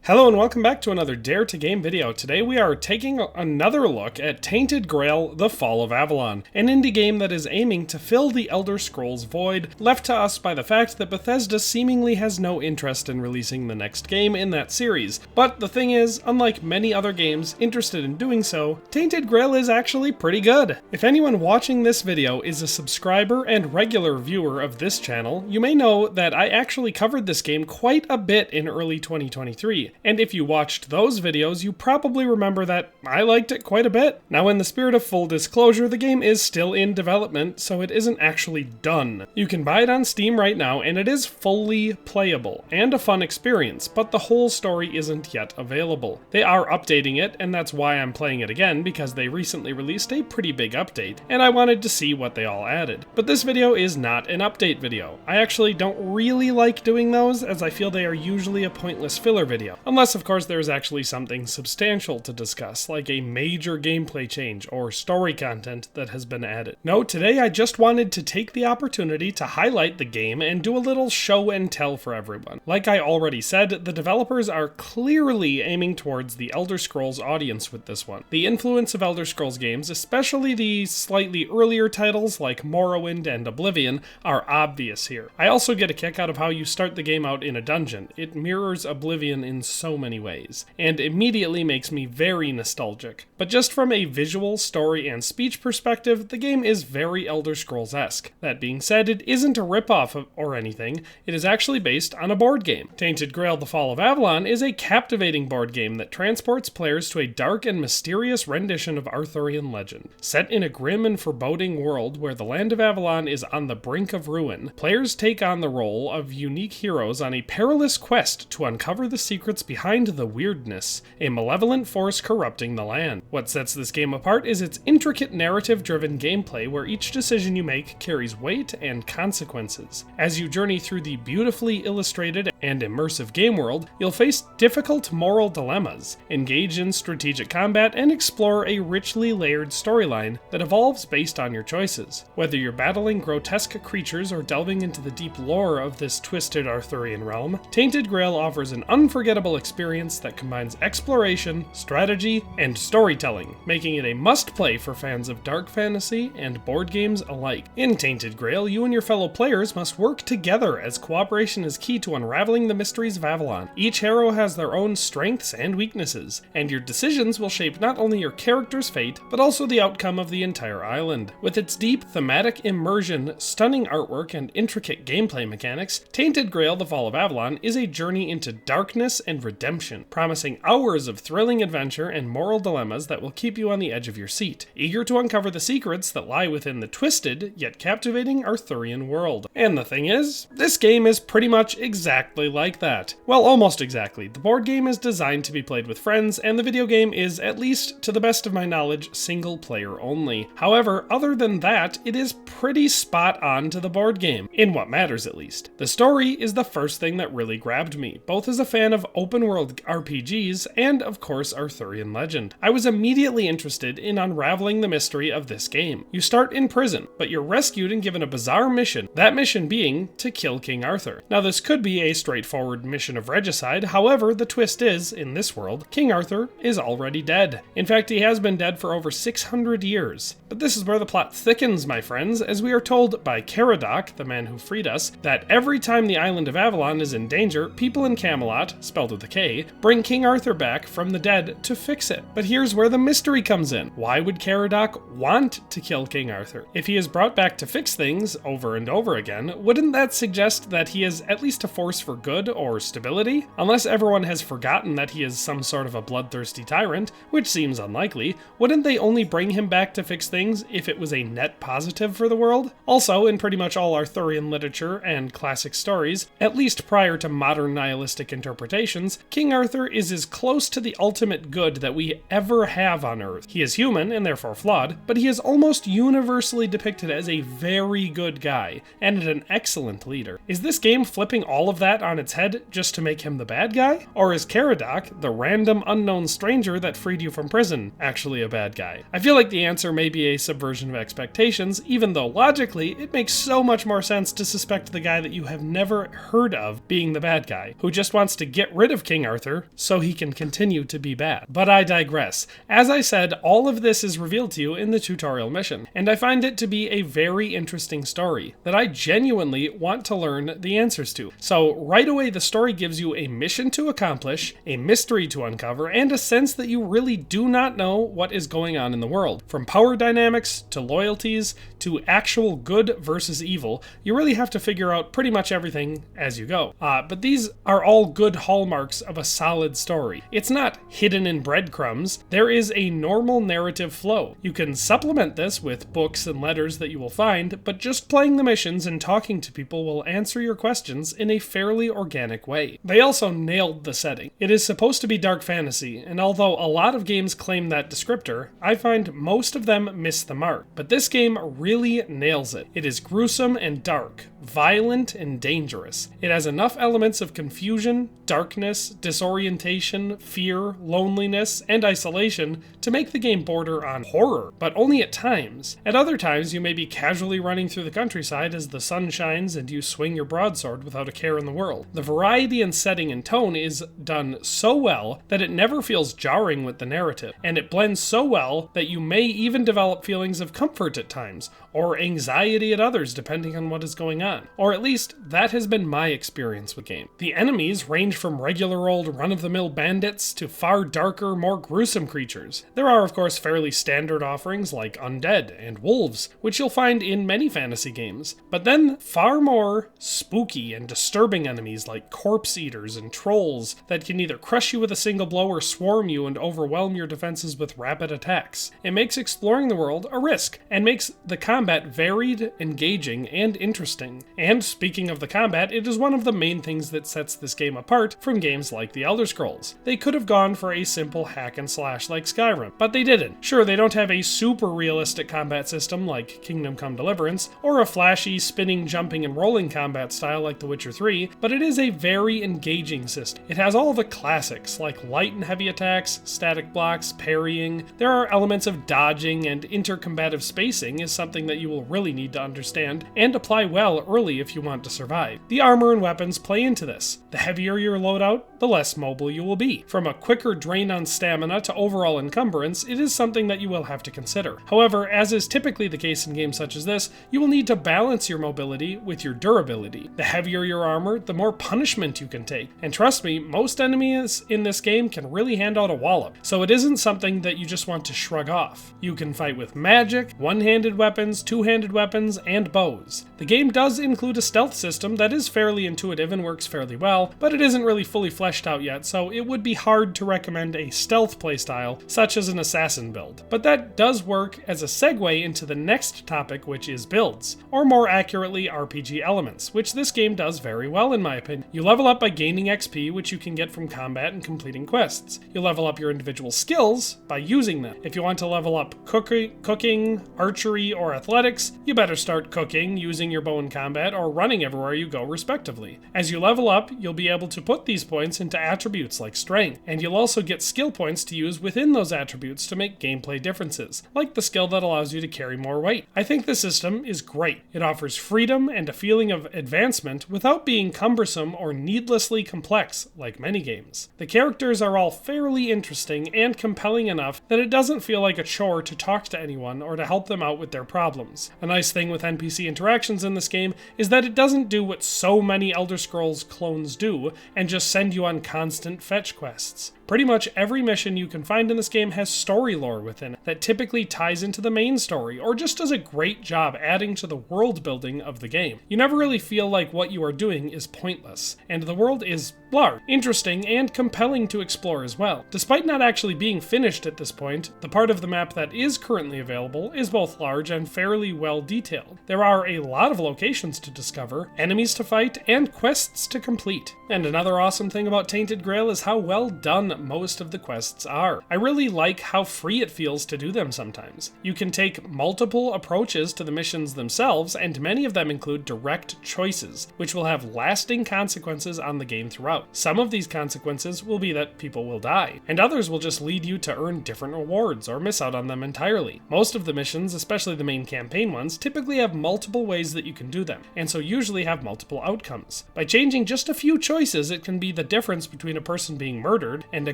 Hello and welcome back to another Dare to Game video. Today we are taking another look at Tainted Grail, The Fall of Avalon, an indie game that is aiming to fill the Elder Scrolls void, left to us by the fact that Bethesda seemingly has no interest in releasing the next game in that series. But the thing is, unlike many other games interested in doing so, Tainted Grail is actually pretty good. If anyone watching this video is a subscriber and regular viewer of this channel, you may know that I actually covered this game quite a bit in early 2023. And if you watched those videos, you probably remember that I liked it quite a bit. Now, in the spirit of full disclosure, the game is still in development, so it isn't actually done. You can buy it on Steam right now, and it is fully playable, and a fun experience, but the whole story isn't yet available. They are updating it, and that's why I'm playing it again, because they recently released a pretty big update, and I wanted to see what they all added. But this video is not an update video. I actually don't really like doing those, as I feel they are usually a pointless filler video. Unless, of course, there's actually something substantial to discuss, like a major gameplay change or story content that has been added. No, today I just wanted to take the opportunity to highlight the game and do a little show and tell for everyone. Like I already said, the developers are clearly aiming towards the Elder Scrolls audience with this one. The influence of Elder Scrolls games, especially the slightly earlier titles like Morrowind and Oblivion, are obvious here. I also get a kick out of how you start the game out in a dungeon. It mirrors Oblivion in so many ways, and immediately makes me very nostalgic. But just from a visual, story, and speech perspective, the game is very Elder Scrolls-esque. That being said, it isn't a ripoff or anything, it is actually based on a board game. Tainted Grail, The Fall of Avalon is a captivating board game that transports players to a dark and mysterious rendition of Arthurian legend. Set in a grim and foreboding world where the land of Avalon is on the brink of ruin, players take on the role of unique heroes on a perilous quest to uncover the secrets behind the weirdness, a malevolent force corrupting the land. What sets this game apart is its intricate narrative-driven gameplay where each decision you make carries weight and consequences. As you journey through the beautifully illustrated and immersive game world, you'll face difficult moral dilemmas, engage in strategic combat, and explore a richly layered storyline that evolves based on your choices. Whether you're battling grotesque creatures or delving into the deep lore of this twisted Arthurian realm, Tainted Grail offers an unforgettable experience that combines exploration, strategy, and storytelling, making it a must-play for fans of dark fantasy and board games alike. In Tainted Grail, you and your fellow players must work together as cooperation is key to unraveling the mysteries of Avalon. Each hero has their own strengths and weaknesses, and your decisions will shape not only your character's fate, but also the outcome of the entire island. With its deep thematic immersion, stunning artwork, and intricate gameplay mechanics, Tainted Grail: The Fall of Avalon is a journey into darkness and redemption, promising hours of thrilling adventure and moral dilemmas that will keep you on the edge of your seat, eager to uncover the secrets that lie within the twisted yet captivating Arthurian world. And the thing is, this game is pretty much exactly like that. Well, almost exactly. The board game is designed to be played with friends, and the video game is, at least to the best of my knowledge, single player only. However, other than that, it is pretty spot on to the board game, in what matters at least. The story is the first thing that really grabbed me, both as a fan of open world RPGs and, of course, Arthurian legend. I was immediately interested in unraveling the mystery of this game. You start in prison, but you're rescued and given a bizarre mission, that mission being to kill King Arthur. Now, this could be a straightforward mission of regicide, however, the twist is, in this world, King Arthur is already dead. In fact, he has been dead for over 600 years. But this is where the plot thickens, my friends, as we are told by Caradoc, the man who freed us, that every time the island of Avalon is in danger, people in Camelot, spelled with a K, bring King Arthur back from the dead to fix it. But here's where the mystery comes in. Why would Caradoc want to kill King Arthur? If he is brought back to fix things over and over again, wouldn't that suggest that he is at least a force for good or stability? Unless everyone has forgotten that he is some sort of a bloodthirsty tyrant, which seems unlikely, wouldn't they only bring him back to fix things if it was a net positive for the world? Also, in pretty much all Arthurian literature and classic stories, at least prior to modern nihilistic interpretations, King Arthur is as close to the ultimate good that we ever have on Earth. He is human and therefore flawed, but he is almost universally depicted as a very good guy and an excellent leader. Is this game flipping all of that on its head just to make him the bad guy? Or is Caradoc, the random unknown stranger that freed you from prison, actually a bad guy? I feel like the answer may be a subversion of expectations, even though logically it makes so much more sense to suspect the guy that you have never heard of being the bad guy, who just wants to get rid rid of King Arthur so he can continue to be bad. But I digress. As I said, all of this is revealed to you in the tutorial mission, and I find it to be a very interesting story that I genuinely want to learn the answers to. So right away the story gives you a mission to accomplish, a mystery to uncover, and a sense that you really do not know what is going on in the world. From power dynamics to loyalties to actual good versus evil, you really have to figure out pretty much everything as you go. But these are all good hallmarks of a solid story. It's not hidden in breadcrumbs. There is a normal narrative flow. You can supplement this with books and letters that you will find, but just playing the missions and talking to people will answer your questions in a fairly organic way. They also nailed the setting. It is supposed to be dark fantasy, and although a lot of games claim that descriptor, I find most of them miss the mark. But this game really nails it. It is gruesome and dark, violent and dangerous. It has enough elements of confusion, darkness, disorientation, fear, loneliness, and isolation to make the game border on horror, but only at times. At other times, you may be casually running through the countryside as the sun shines and you swing your broadsword without a care in the world. The variety in setting and tone is done so well that it never feels jarring with the narrative, and it blends so well that you may even develop feelings of comfort at times, or anxiety at others depending on what is going on. Or at least, that has been my experience with the game. The enemies range from regular old run-of-the-mill bandits to far darker, more gruesome creatures. There are of course fairly standard offerings like undead and wolves, which you'll find in many fantasy games, but then far more spooky and disturbing enemies like corpse eaters and trolls that can either crush you with a single blow or swarm you and overwhelm your defenses with rapid attacks. It makes exploring the world a risk, and makes the combat varied, engaging, and interesting. And speaking of the combat, it is one of the main things that sets this game apart from games like The Elder Scrolls. They could have gone for a simple hack and slash like Skyrim, but they didn't. Sure, they don't have a super realistic combat system like Kingdom Come Deliverance, or a flashy, spinning, jumping, and rolling combat style like The Witcher 3, but it is a very engaging system. It has all the classics like light and heavy attacks, static blocks, parrying. There are elements of dodging, and intercombative spacing is something that you will really need to understand and apply well early if you want to survive. The armor and weapons play into this. The heavier your loadout, the less mobile you will be. From a quicker drain on stamina to overall encumbrance, it is something that you will have to consider. However, as is typically the case in games such as this, you will need to balance your mobility with your durability. The heavier your armor, the more punishment you can take. And trust me, most enemies in this game can really hand out a wallop, so it isn't something that you just want to shrug off. You can fight with magic, one-handed weapons, two-handed weapons, and bows. The game does include a stealth system that is fairly intuitive and works fairly well, but it isn't really fully fleshed out yet, so it would be hard to recommend a stealth playstyle such as an assassin build. But that does work as a segue into the next topic, which is builds, or more accurately RPG elements, which this game does very well in my opinion. You level up by gaining XP, which you can get from combat and completing quests. You level up your individual skills by using them. If you want to level up cooking, archery, or athletics, you better start cooking, using your bow in combat, or running everywhere you go respectively. As you level up, you'll be able to put these points into attributes like strength, and you'll also get skill points to use within those attributes to make gameplay differences, like the skill that allows you to carry more weight. I think the system is great. It offers freedom and a feeling of advancement without being cumbersome or needlessly complex like many games. The characters are all fairly interesting and compelling enough that it doesn't feel like a chore to talk to anyone or to help them out with their problems. A nice thing with NPC interactions in this game is that it doesn't do what so many Elder Scrolls clones do and just send you on constant fetch quests. Pretty much every mission you can find in this game has story lore within it that typically ties into the main story, or just does a great job adding to the world building of the game. You never really feel like what you are doing is pointless, and the world is large, interesting, and compelling to explore as well. Despite not actually being finished at this point, the part of the map that is currently available is both large and fairly well detailed. There are a lot of locations to discover, enemies to fight, and quests to complete. And another awesome thing about Tainted Grail is how well done what most of the quests are. I really like how free it feels to do them sometimes. You can take multiple approaches to the missions themselves, and many of them include direct choices, which will have lasting consequences on the game throughout. Some of these consequences will be that people will die, and others will just lead you to earn different rewards or miss out on them entirely. Most of the missions, especially the main campaign ones, typically have multiple ways that you can do them, and so usually have multiple outcomes. By changing just a few choices, it can be the difference between a person being murdered and a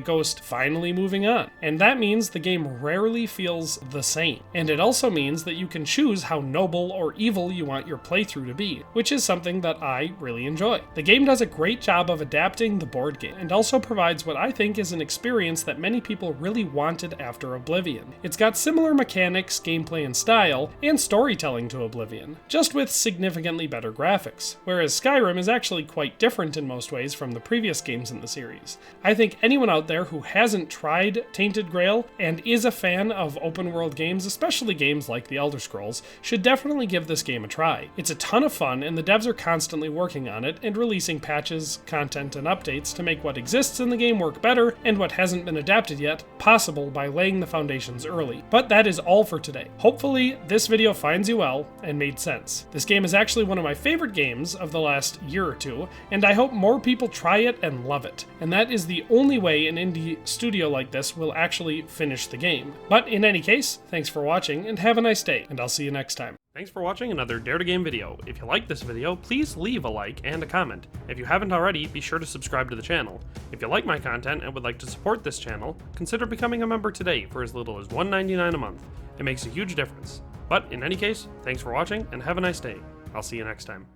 ghost finally moving on. And that means the game rarely feels the same. And it also means that you can choose how noble or evil you want your playthrough to be, which is something that I really enjoy. The game does a great job of adapting the board game, and also provides what I think is an experience that many people really wanted after Oblivion. It's got similar mechanics, gameplay, and style, and storytelling to Oblivion, just with significantly better graphics, whereas Skyrim is actually quite different in most ways from the previous games in the series. I think anyone out there who hasn't tried Tainted Grail and is a fan of open world games, especially games like The Elder Scrolls, should definitely give this game a try. It's a ton of fun, and the devs are constantly working on it and releasing patches, content, and updates to make what exists in the game work better, and what hasn't been adapted yet possible by laying the foundations early. But that is all for today. Hopefully this video finds you well and made sense. This game is actually one of my favorite games of the last year or two, and I hope more people try it and love it. And that is the only way an indie studio like this will actually finish the game. But in any case, thanks for watching and have a nice day, and I'll see you next time. Thanks for watching another Dare to Game video. If you like this video, please leave a like and a comment. If you haven't already, be sure to subscribe to the channel. If you like my content and would like to support this channel, consider becoming a member today for as little as $1.99 a month. It makes a huge difference. But in any case, thanks for watching and have a nice day. I'll see you next time.